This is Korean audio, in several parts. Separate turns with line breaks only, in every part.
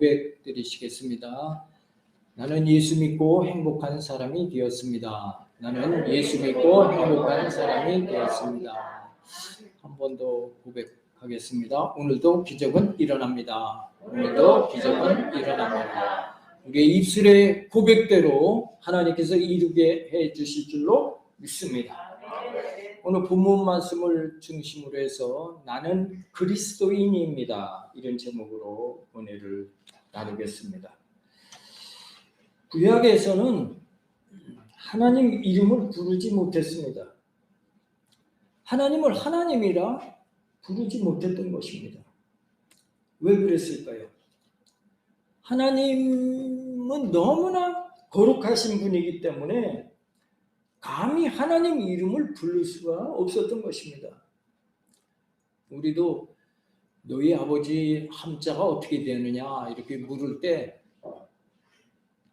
고백 드리시겠습니다. 나는 예수 믿고 행복한 사람이 되었습니다. 나는 예수 믿고 행복한 사람이 되었습니다. 한 번 더 고백하겠습니다. 오늘도 기적은 일어납니다. 오늘도 기적은 일어납니다. 우리의 입술의 고백대로 하나님께서 이루게 해 주실 줄로 믿습니다. 오늘 본문 말씀을 중심으로 해서 나는 그리스도인입니다. 이런 제목으로 은혜를 나누겠습니다. 구약에서는 하나님 이름을 부르지 못했습니다. 하나님을 하나님이라 부르지 못했던 것입니다. 왜 그랬을까요? 하나님은 너무나 거룩하신 분이기 때문에 감히 하나님 이름을 부를 수가 없었던 것입니다. 우리도 너희 아버지 함자가 어떻게 되느냐 이렇게 물을 때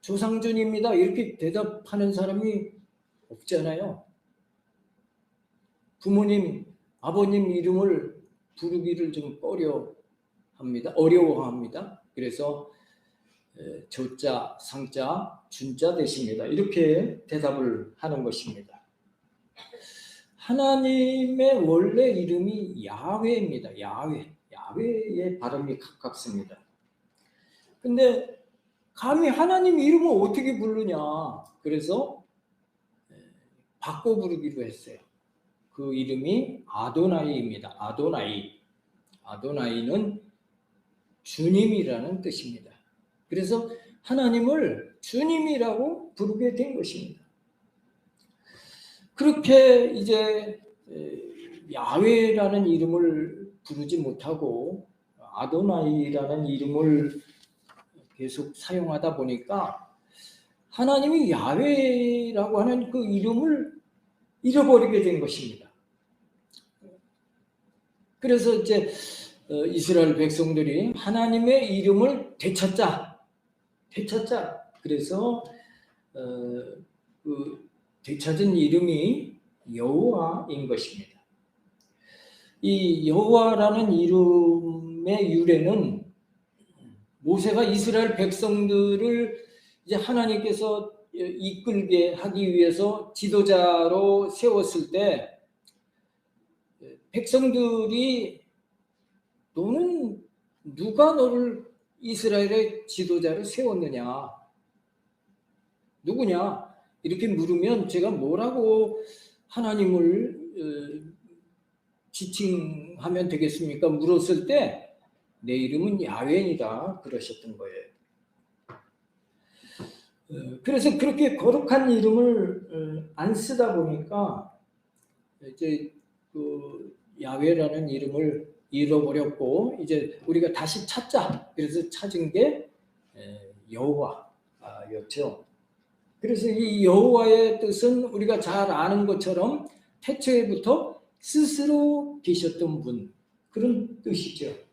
조상준입니다 이렇게 대답하는 사람이 없잖아요. 부모님, 아버님 이름을 부르기를 좀 어려워합니다. 그래서 조자, 상자, 준자 되십니다. 이렇게 대답을 하는 것입니다. 하나님의 원래 이름이 야훼입니다. 야훼의 발음이 가깝습니다. 근데 감히 하나님 이름을 어떻게 부르냐? 그래서 바꿔 부르기로 했어요. 그 이름이 아도나이입니다. 아도나이는 주님이라는 뜻입니다. 그래서 하나님을 주님이라고 부르게 된 것입니다. 그렇게 이제 야훼라는 이름을 부르지 못하고 아도나이라는 이름을 계속 사용하다 보니까 하나님이 야훼라고 하는 그 이름을 잃어버리게 된 것입니다. 그래서 이제 이스라엘 백성들이 하나님의 이름을 되찾자. 그래서 그 되찾은 이름이 여호와인 것입니다. 이 여호와라는 이름의 유래는 모세가 이스라엘 백성들을 이제 하나님께서 이끌게 하기 위해서 지도자로 세웠을 때 백성들이 너는 누가 너를 이스라엘의 지도자로 세웠느냐? 누구냐? 이렇게 물으면 제가 뭐라고 하나님을 지칭하면 되겠습니까? 물었을 때 내 이름은 야훼이다 그러셨던 거예요. 그래서 그렇게 거룩한 이름을 안 쓰다 보니까 이제 그 야훼라는 이름을 잃어버렸고 이제 우리가 다시 찾자. 그래서 찾은 게 여호와였죠. 그래서 이 여호와의 뜻은 우리가 잘 아는 것처럼 태초에부터 스스로 계셨던 분 그런 뜻이죠.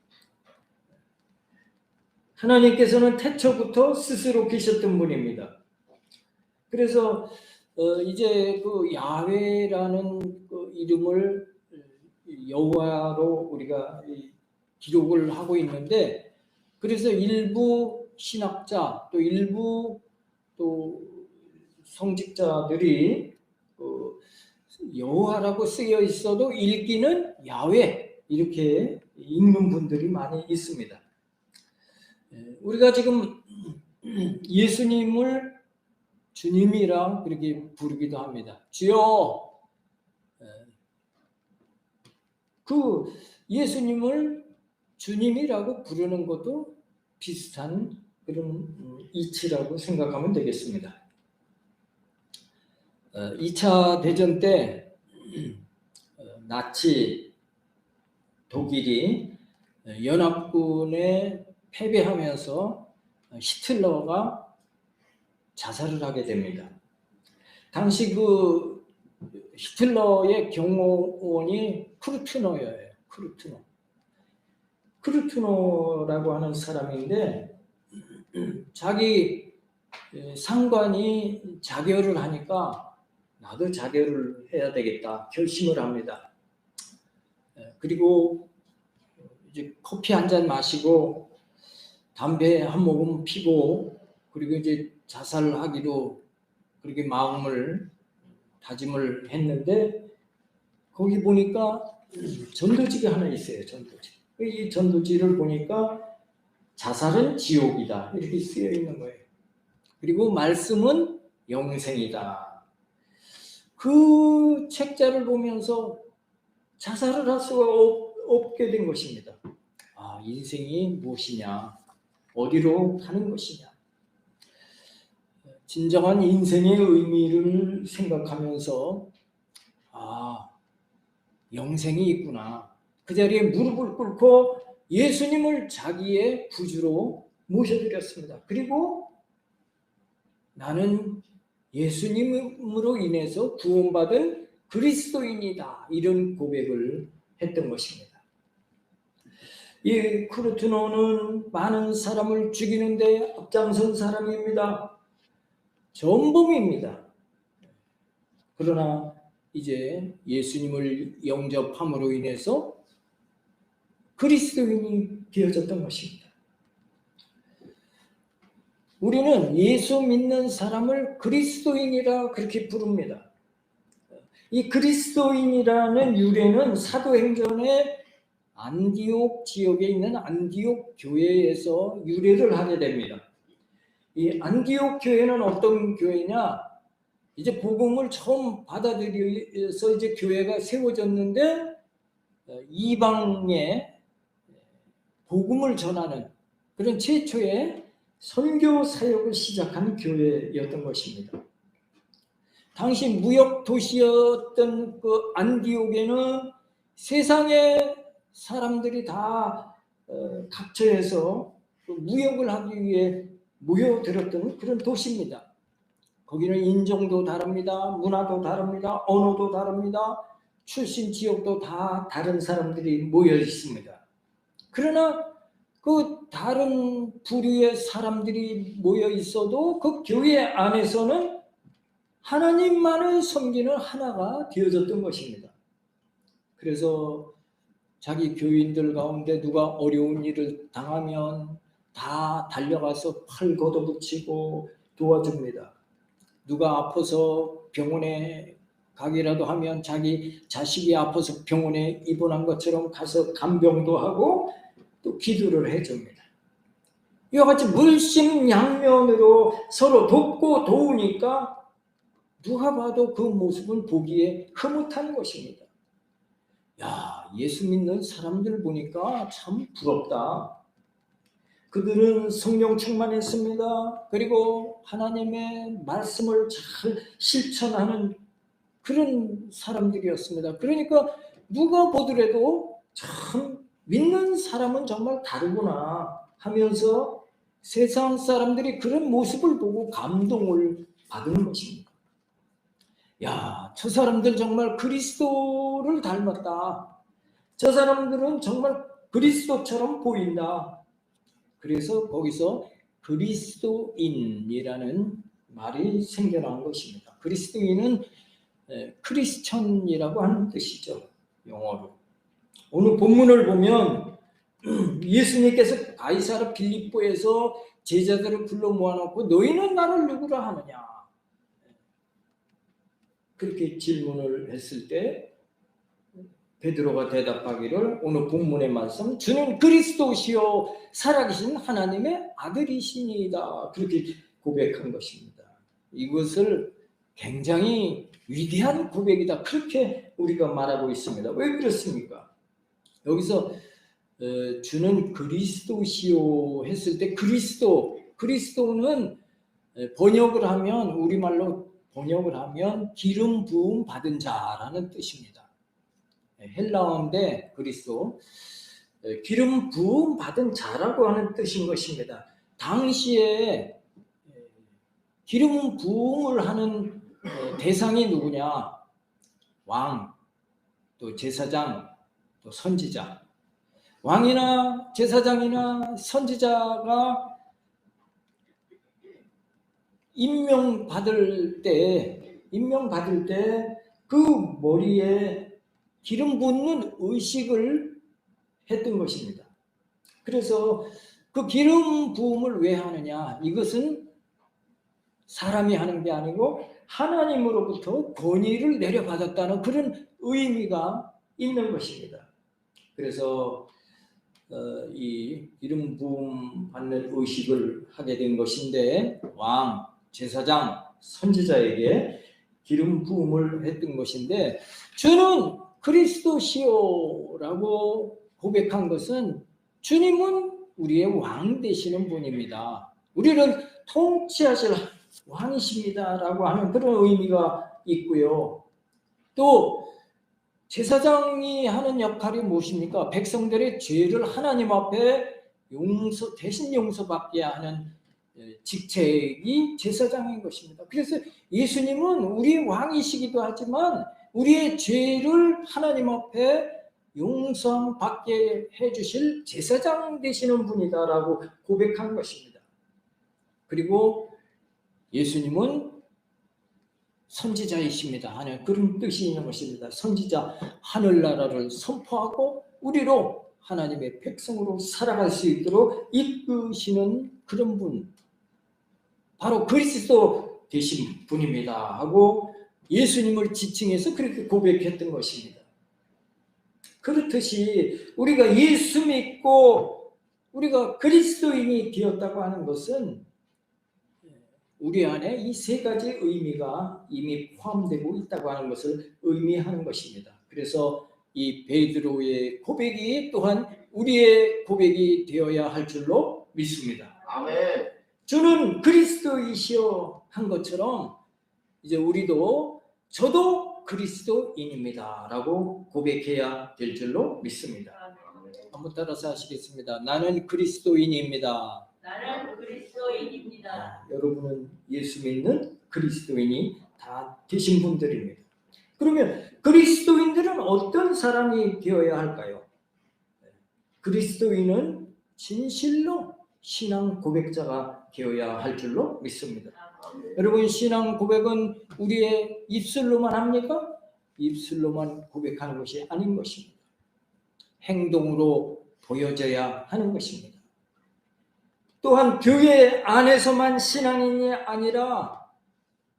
하나님께서는 태초부터 스스로 계셨던 분입니다. 그래서 이제 그 야훼라는 그 이름을 여호와로 우리가 기록을 하고 있는데 그래서 일부 신학자 또 일부 또 성직자들이 여호와라고 쓰여 있어도 읽기는 야훼 이렇게 읽는 분들이 많이 있습니다. 우리가 지금 예수님을 주님이라 그렇게 부르기도 합니다. 주여. 그 예수님을 주님이라고 부르는 것도 비슷한 그런 이치라고 생각하면 되겠습니다. 2차 대전 때 나치 독일이 연합군에 패배하면서 히틀러가 자살을 하게 됩니다. 당시 그 히틀러의 경호원이 크루트너예요. 크루트너라고 하는 사람인데 자기 상관이 자결을 하니까 나도 자결을 해야 되겠다 결심을 합니다. 그리고 이제 커피 한 잔 마시고 담배 한 모금 피고 그리고 이제 자살하기로 그렇게 마음을 다짐을 했는데 거기 보니까 전도지가 하나 있어요. 전도지. 이 전도지를 보니까 자살은 지옥이다 이렇게 쓰여 있는 거예요. 그리고 말씀은 영생이다. 그 책자를 보면서 자살을 할 수가 없게 된 것입니다. 아, 인생이 무엇이냐, 어디로 가는 것이냐. 진정한 인생의 의미를 생각하면서 아, 영생이 있구나. 그 자리에 무릎을 꿇고 예수님을 자기의 구주로 모셔드렸습니다. 그리고 나는 예수님으로 인해서 구원받은 그리스도인이다. 이런 고백을 했던 것입니다. 이 쿠르투노는 많은 사람을 죽이는데 앞장선 사람입니다. 전범입니다. 그러나 이제 예수님을 영접함으로 인해서 그리스도인이 되어졌던 것입니다. 우리는 예수 믿는 사람을 그리스도인이라 그렇게 부릅니다. 이 그리스도인이라는 유래는 사도행전의 안디옥 지역에 있는 안디옥 교회에서 유래를 하게 됩니다. 이 안디옥 교회는 어떤 교회냐? 이제 복음을 처음 받아들여서 이제 교회가 세워졌는데 이방에 복음을 전하는 그런 최초의 선교 사역을 시작한 교회였던 것입니다. 당시 무역 도시였던 그 안디옥에는 세상의 사람들이 다 각처에서 무역을 하기 위해 모여들었던 그런 도시입니다. 거기는 인종도 다릅니다. 문화도 다릅니다. 언어도 다릅니다. 출신 지역도 다 다른 사람들이 모여 있습니다. 그러나 그 다른 부류의 사람들이 모여 있어도 그 교회 안에서는 하나님만을 섬기는 하나가 되어졌던 것입니다. 그래서 자기 교인들 가운데 누가 어려운 일을 당하면 다 달려가서 팔 걷어붙이고 도와줍니다. 누가 아파서 병원에 가기라도 하면 자기 자식이 아파서 병원에 입원한 것처럼 가서 간병도 하고 또 기도를 해줍니다. 이와 같이 물심양면으로 서로 돕고 도우니까 누가 봐도 그 모습은 보기에 흐뭇한 것입니다. 야, 예수 믿는 사람들 보니까 참 부럽다. 그들은 성령 충만했습니다. 그리고 하나님의 말씀을 잘 실천하는 그런 사람들이었습니다. 그러니까 누가 보더라도 참 믿는 사람은 정말 다르구나 하면서 세상 사람들이 그런 모습을 보고 감동을 받은 것입니다. 야, 저 사람들 정말 그리스도를 닮았다. 저 사람들은 정말 그리스도처럼 보인다. 그래서 거기서 그리스도인이라는 말이 생겨난 것입니다. 그리스도인은 크리스천이라고 하는 뜻이죠. 영어로. 오늘 본문을 보면 예수님께서 가이사랴 빌립보에서 제자들을 불러 모아놓고 너희는 나를 누구라 하느냐 그렇게 질문을 했을 때 베드로가 대답하기를 오늘 본문의 말씀 주는 그리스도시요 살아계신 하나님의 아들이시니이다 그렇게 고백한 것입니다. 이것을 굉장히 위대한 고백이다 그렇게 우리가 말하고 있습니다. 왜 그렇습니까? 여기서 주는 그리스도시요 했을 때 그리스도는 번역을 하면 우리말로 번역을 하면 기름 부음 받은 자라는 뜻입니다. 헬라어인데 그리스도 기름 부음 받은 자라고 하는 뜻인 것입니다. 당시에 기름 부음을 하는 대상이 누구냐? 왕, 또 제사장, 또 선지자. 왕이나 제사장이나 선지자가 임명받을 때 그 머리에 기름 붓는 의식을 했던 것입니다. 그래서 그 기름 부음을 왜 하느냐? 이것은 사람이 하는 게 아니고 하나님으로부터 권위를 내려받았다는 그런 의미가 있는 것입니다. 그래서 이 기름 부음 받는 의식을 하게 된 것인데, 왕, 제사장, 선지자에게 기름 부음을 했던 것인데, 주는 그리스도시오라고 고백한 것은 주님은 우리의 왕 되시는 분입니다. 우리를 통치하실 왕이십니다라고 하는 그런 의미가 있고요. 또 제사장이 하는 역할이 무엇입니까? 백성들의 죄를 하나님 앞에 대신 용서받게 하는 직책이 제사장인 것입니다. 그래서 예수님은 우리 왕이시기도 하지만 우리의 죄를 하나님 앞에 용서받게 해주실 제사장 되시는 분이다라고 고백한 것입니다. 그리고 예수님은 선지자이십니다 하는 그런 뜻이 있는 것입니다. 선지자, 하늘나라를 선포하고 우리로 하나님의 백성으로 살아갈 수 있도록 이끄시는 그런 분, 바로 그리스도 되신 분입니다 하고 예수님을 지칭해서 그렇게 고백했던 것입니다. 그렇듯이 우리가 예수 믿고 우리가 그리스도인이 되었다고 하는 것은 우리 안에 이 세 가지 의미가 이미 포함되고 있다고 하는 것을 의미하는 것입니다. 그래서 이 베드로의 고백이 또한 우리의 고백이 되어야 할 줄로 믿습니다.
아멘.
주는 그리스도이시여 한 것처럼 이제 우리도 저도 그리스도인입니다 라고 고백해야 될 줄로 믿습니다. 한번 따라서 하시겠습니다. 나는 그리스도인입니다.
나는 그리스도인입니다.
여러분은 예수 믿는 그리스도인이 다 되신 분들입니다. 그러면 그리스도인들은 어떤 사람이 되어야 할까요? 그리스도인은 진실로 신앙 고백자가 되어야 할 줄로 믿습니다. 여러분, 신앙 고백은 우리의 입술로만 합니까? 입술로만 고백하는 것이 아닌 것입니다. 행동으로 보여져야 하는 것입니다. 또한 교회 안에서만 신앙인이 아니라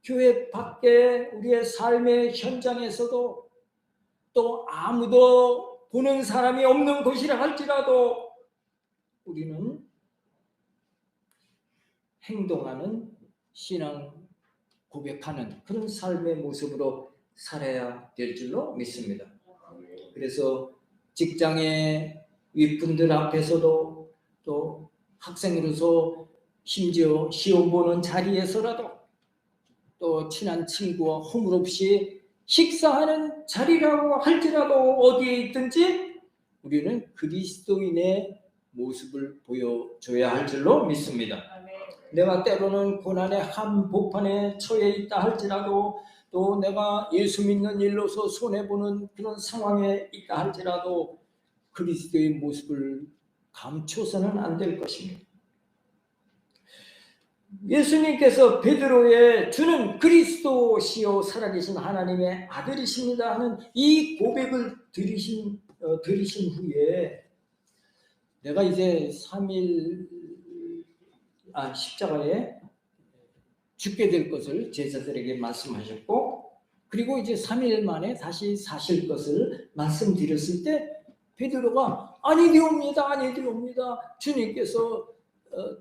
교회 밖에 우리의 삶의 현장에서도 또 아무도 보는 사람이 없는 곳이라 할지라도 우리는 행동하는 신앙 고백하는 그런 삶의 모습으로 살아야 될 줄로 믿습니다. 그래서 직장의 윗분들 앞에서도 또 학생으로서 심지어 시험 보는 자리에서라도 또 친한 친구와 허물없이 식사하는 자리라고 할지라도 어디에 있든지 우리는 그리스도인의 모습을 보여줘야 할 줄로 믿습니다. 내가 때로는 고난의 한복판에 처해 있다 할지라도 또 내가 예수 믿는 일로서 손해보는 그런 상황에 있다 할지라도 그리스도의 모습을 감춰서는 안 될 것입니다. 예수님께서 베드로의 주는 그리스도시요 살아계신 하나님의 아들이십니다 하는 이 고백을 들으신 후에 내가 이제 3일 십자가에 죽게 될 것을 제자들에게 말씀하셨고 그리고 이제 3일 만에 다시 사실 것을 말씀드렸을 때 베드로가 아니되옵니다. 주님께서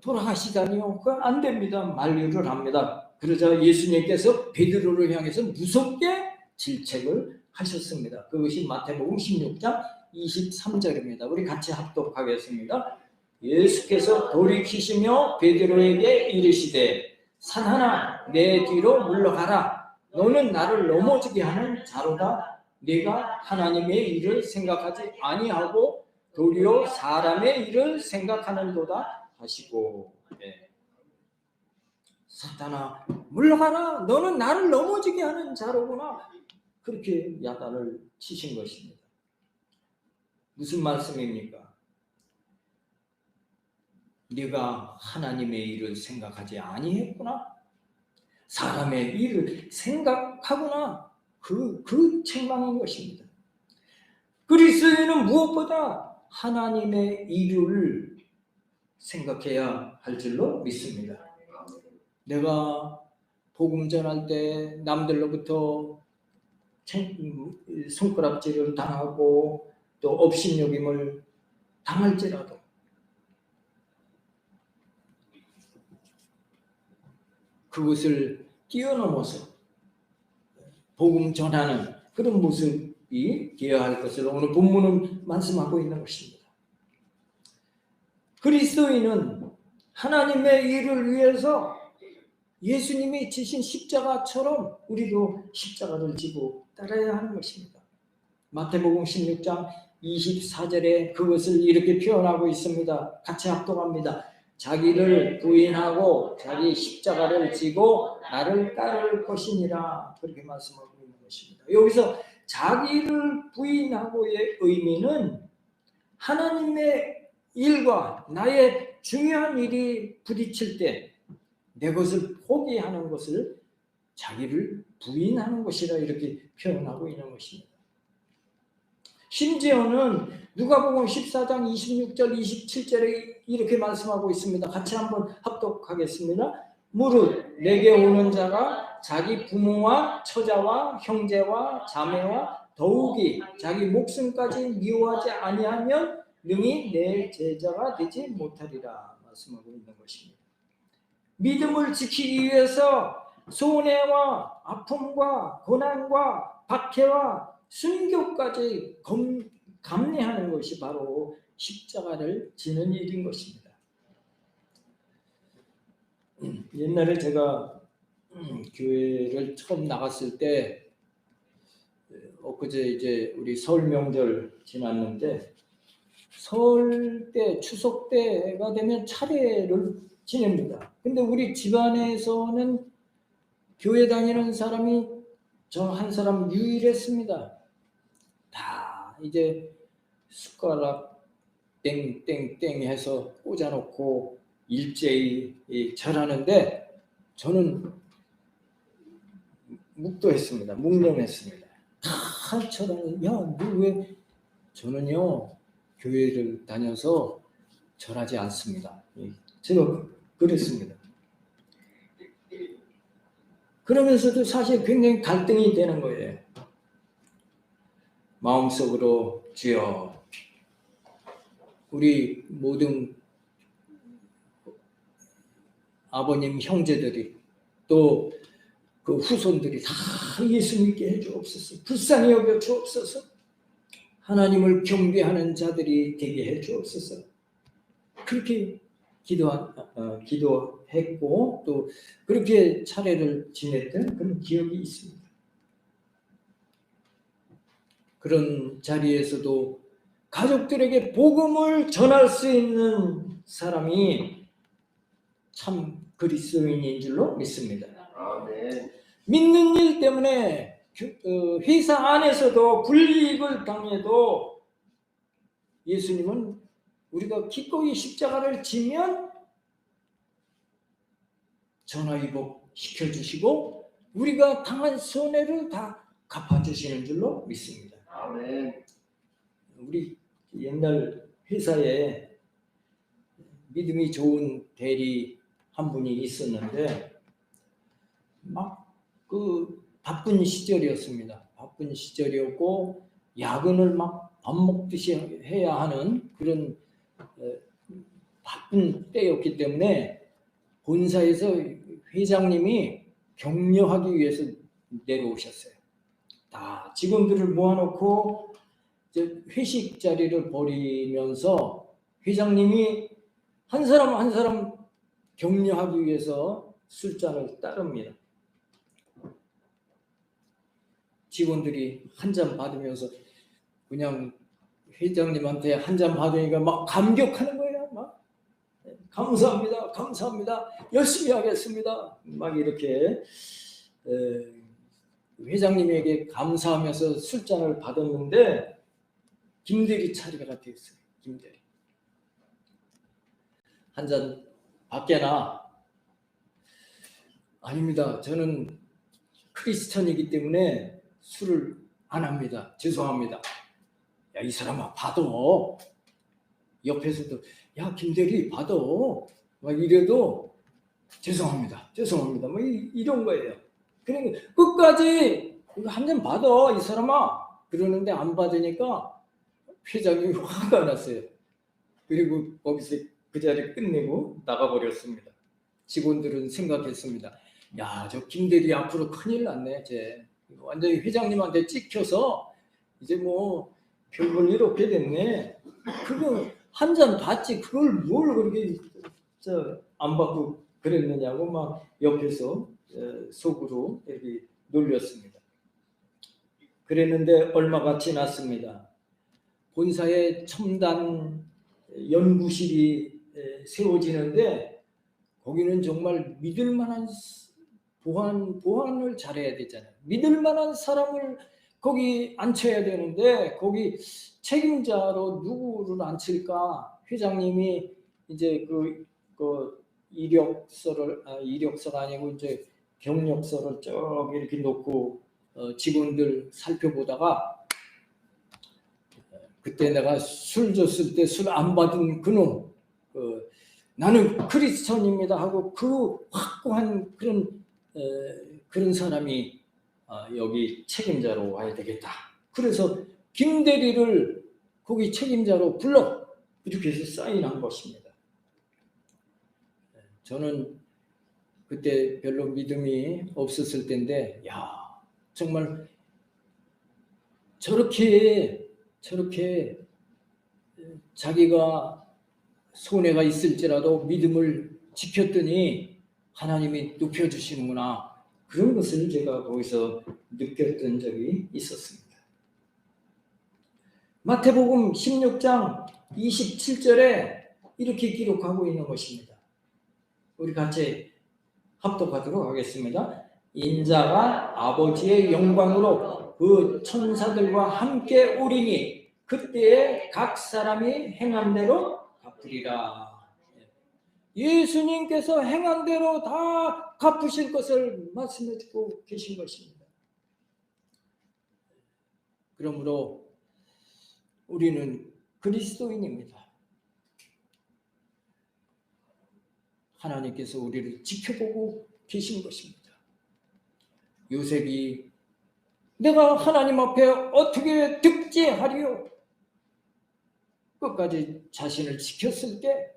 돌아가시다니요. 그건 안 됩니다. 만류를 합니다. 그러자 예수님께서 베드로를 향해서 무섭게 질책을 하셨습니다. 그것이 마태복음 16장 23절입니다. 우리 같이 합독하겠습니다. 예수께서 돌이키시며 베드로에게 이르시되 산하나 내 뒤로 물러가라. 너는 나를 넘어지게 하는 자로다. 네가 하나님의 일을 생각하지 아니하고 도리어 사람의 일을 생각하는도다 하시고 사탄아 물러가라. 너는 나를 넘어지게 하는 자로구나. 그렇게 야단을 치신 것입니다. 무슨 말씀입니까? 네가 하나님의 일을 생각하지 아니했구나. 사람의 일을 생각하구나. 그 책망인 것입니다. 그리스도인은 무엇보다 하나님의 일을 생각해야 할 줄로 믿습니다. 내가 복음 전할 때 남들로부터 손가락질을 당하고 또 업신여김을 당할지라도 그것을 뛰어넘어서 복음 전하는 그런 모습이 되어야 할 것을 오늘 본문은 말씀하고 있는 것입니다. 그리스도인은 하나님의 일을 위해서 예수님이 지신 십자가처럼 우리도 십자가를 지고 따라야 하는 것입니다. 마태복음 16장 24절에 그것을 이렇게 표현하고 있습니다. 같이 합독합니다. 자기를 부인하고 자기 십자가를 지고 나를 따를 것이니라, 그렇게 말씀하고 있는 것입니다. 여기서 자기를 부인하고의 의미는 하나님의 일과 나의 중요한 일이 부딪힐 때 내 것을 포기하는 것을 자기를 부인하는 것이라 이렇게 표현하고 있는 것입니다. 심지어는 누가복음 14장 26절 27절에 이렇게 말씀하고 있습니다. 같이 한번 합독하겠습니다. 무릇 내게 오는 자가 자기 부모와 처자와 형제와 자매와 더욱이 자기 목숨까지 미워하지 아니하면 능히 내 제자가 되지 못하리라 말씀하고 있는 것입니다. 믿음을 지키기 위해서 손해와 아픔과 고난과 박해와 순교까지 감내하는 것이 바로 십자가를 지는 일인 것입니다. 옛날에 제가 교회를 처음 나갔을 때 엊그제 이제 우리 설 명절 지났는데 설 때 추석 때가 되면 차례를 지냅니다. 근데 우리 집안에서는 교회 다니는 사람이 저 한 사람 유일했습니다. 다 이제 숟가락 땡땡땡 해서 꽂아놓고 일제히 절하는데 저는 묵도했습니다. 묵념했습니다. 다 절하는, 야, 너 왜? 저는요 교회를 다녀서 절하지 않습니다. 제가 그랬습니다. 그러면서도 사실 굉장히 갈등이 되는 거예요. 마음속으로 주여, 우리 모든 아버님 형제들이 또 그 후손들이 다 예수 믿게 해주옵소서. 불쌍히 여겨 주옵소서. 하나님을 경배하는 자들이 되게 해주옵소서. 그렇게 기도했고 또 그렇게 차례를 지냈던 그런 기억이 있습니다. 그런 자리에서도 가족들에게 복음을 전할 수 있는 사람이 참 그리스도인인 줄로 믿습니다.
아멘.
믿는 일 때문에 회사 안에서도 불이익을 당해도 예수님은 우리가 기꺼이 십자가를 지면 전화위복 시켜주시고 우리가 당한 손해를 다 갚아주시는 줄로 믿습니다.
아멘.
우리 옛날 회사에 믿음이 좋은 대리 한 분이 있었는데 막 그 바쁜 시절이었습니다. 바쁜 시절이었고 야근을 막 밥 먹듯이 해야 하는 그런 바쁜 때였기 때문에 본사에서 회장님이 격려하기 위해서 내려오셨어요. 다 직원들을 모아놓고 회식 자리를 벌이면서 회장님이 한 사람 한 사람 격려하기 위해서 술잔을 따릅니다. 직원들이 한 잔 받으면서 그냥 회장님한테 한 잔 받으니까 막 감격하는 거예요. 막 감사합니다, 감사합니다, 열심히 하겠습니다. 막 이렇게 회장님에게 감사하면서 술잔을 받았는데 김대리 차례가 되었어요. 김대리 한 잔 받게나? 아닙니다. 저는 크리스천이기 때문에 술을 안 합니다. 죄송합니다. 야, 이 사람아, 받아. 옆에서도 야 김대리 받아 막 이래도 죄송합니다 뭐 이런 거예요. 그러니까 끝까지 이거 한 잔 받아 이 사람아 그러는데 안 받으니까 회장님이 화가 났어요. 그리고 거기서 그 자리 끝내고 나가버렸습니다. 직원들은 생각했습니다. 야, 저 김대리 앞으로 큰일 났네. 쟤 완전히 회장님한테 찍혀서 이제 뭐 별볼 일 없게 됐네. 그거 한 잔 받지 그걸 뭘 그렇게 안 받고 그랬느냐고 막 옆에서 속으로 이렇게 놀렸습니다. 그랬는데 얼마가 지났습니다. 본사에 첨단 연구실이 세워지는데 거기는 정말 믿을 만한 보안을 잘해야 되잖아요. 믿을 만한 사람을 거기 앉혀야 되는데 거기 책임자로 누구를 앉힐까? 회장님이 이제 그 이력서가 아니고 이제 경력서를 쭉 이렇게 놓고 직원들 살펴보다가 그때 내가 술 줬을 때 술 안 받은 그놈 나는 크리스천입니다 하고 그 확고한 그런 사람이 여기 책임자로 와야 되겠다. 그래서 김대리를 거기 책임자로 불러 이렇게 해서 사인한 것입니다. 저는 그때 별로 믿음이 없었을 때인데 야 정말 저렇게 자기가 손해가 있을지라도 믿음을 지켰더니 하나님이 높여주시는구나. 그런 것을 제가 거기서 느꼈던 적이 있었습니다. 마태복음 16장 27절에 이렇게 기록하고 있는 것입니다. 우리 같이 합독하도록 하겠습니다. 인자가 아버지의 영광으로 그 천사들과 함께 오리니 그때에 각 사람이 행한 대로 갚으리라. 예수님께서 행한 대로 다 갚으실 것을 말씀해 주고 계신 것입니다. 그러므로 우리는 그리스도인입니다. 하나님께서 우리를 지켜보고 계신 것입니다. 요셉이 내가 하나님 앞에 어떻게 득제하리요? 끝까지 자신을 지켰을 때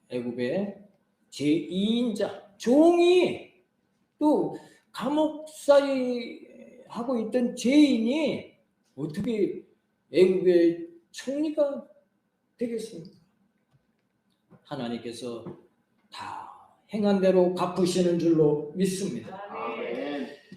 애굽의 제2인자 종이 또 감옥살이 하고 있던 죄인이 어떻게 애굽의 총리가 되겠습니까? 하나님께서 다 행한 대로 갚으시는 줄로 믿습니다.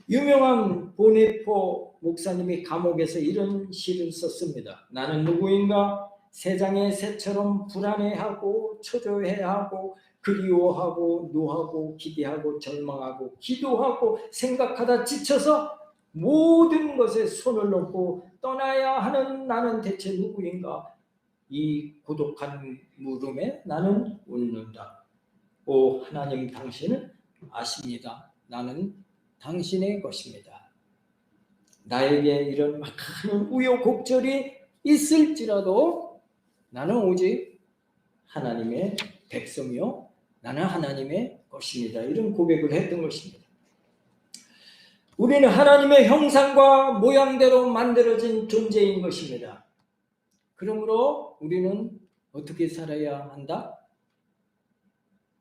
유명한 보네포 목사님이 감옥에서 이런 시를 썼습니다. 나는 누구인가? 세상의 새처럼 불안해하고 초조해하고 그리워하고 노하고 기대하고 절망하고 기도하고 생각하다 지쳐서 모든 것에 손을 놓고 떠나야 하는 나는 대체 누구인가? 이 고독한 물음에 나는 웃는다. 오 하나님 당신은 아십니다. 나는 당신의 것입니다. 나에게 이런 많은 우여곡절이 있을지라도 나는 오직 하나님의 백성이요 나는 하나님의 것입니다. 이런 고백을 했던 것입니다. 우리는 하나님의 형상과 모양대로 만들어진 존재인 것입니다. 그러므로 우리는 어떻게 살아야 한다?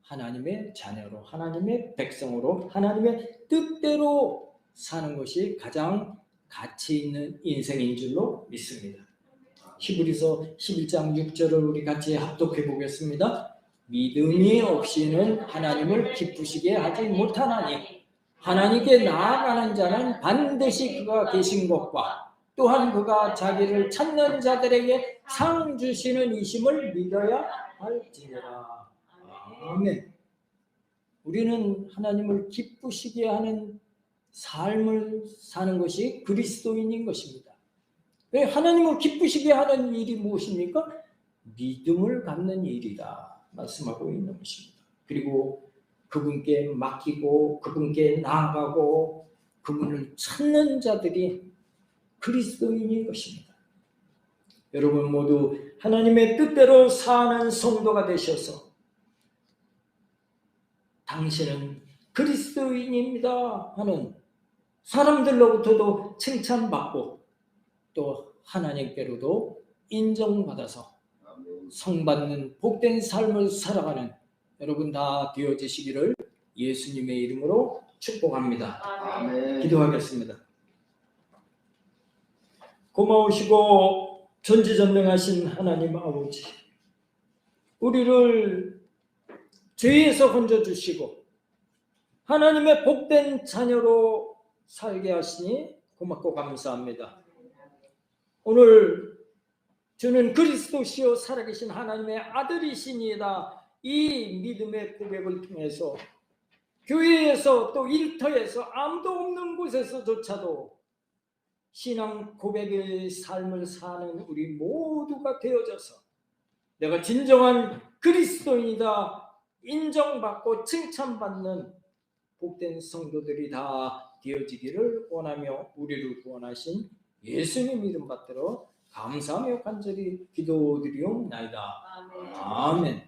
하나님의 자녀로, 하나님의 백성으로, 하나님의 뜻대로 사는 것이 가장 가치 있는 인생인 줄로 믿습니다. 히브리서 11장 6절을 우리 같이 합독해 보겠습니다. 믿음이 없이는 하나님을 기쁘시게 하지 못하나니 하나님께 나아가는 자는 반드시 그가 계신 것과 또한 그가 자기를 찾는 자들에게 상 주시는 이심을 믿어야 할지니라. 아멘. 우리는 하나님을 기쁘시게 하는 삶을 사는 것이 그리스도인인 것입니다. 왜 하나님을 기쁘시게 하는 일이 무엇입니까? 믿음을 갖는 일이다 말씀하고 있는 것입니다. 그리고 그분께 맡기고 그분께 나아가고 그분을 찾는 자들이 그리스도인인 것입니다. 여러분 모두 하나님의 뜻대로 사는 성도가 되셔서 당신은 그리스도인입니다 하는 사람들로부터도 칭찬받고 또 하나님께로도 인정받아서 성받는 복된 삶을 살아가는 여러분 다 되어지시기를 예수님의 이름으로 축복합니다.
아멘.
기도하겠습니다. 고마우시고 전지전능하신 하나님 아버지, 우리를 죄에서 건져주시고 하나님의 복된 자녀로 살게 하시니 고맙고 감사합니다. 오늘 주는 그리스도시요 살아계신 하나님의 아들이시니이다, 이 믿음의 고백을 통해서 교회에서 또 일터에서 아무도 없는 곳에서조차도 신앙 고백의 삶을 사는 우리 모두가 되어져서 내가 진정한 그리스도인이다 인정받고 칭찬받는 복된 성도들이 다 되어지기를 원하며 우리를 구원하신 예수님 이름 받들어 감사하며 간절히 기도드리옵나이다.
아멘.
아멘.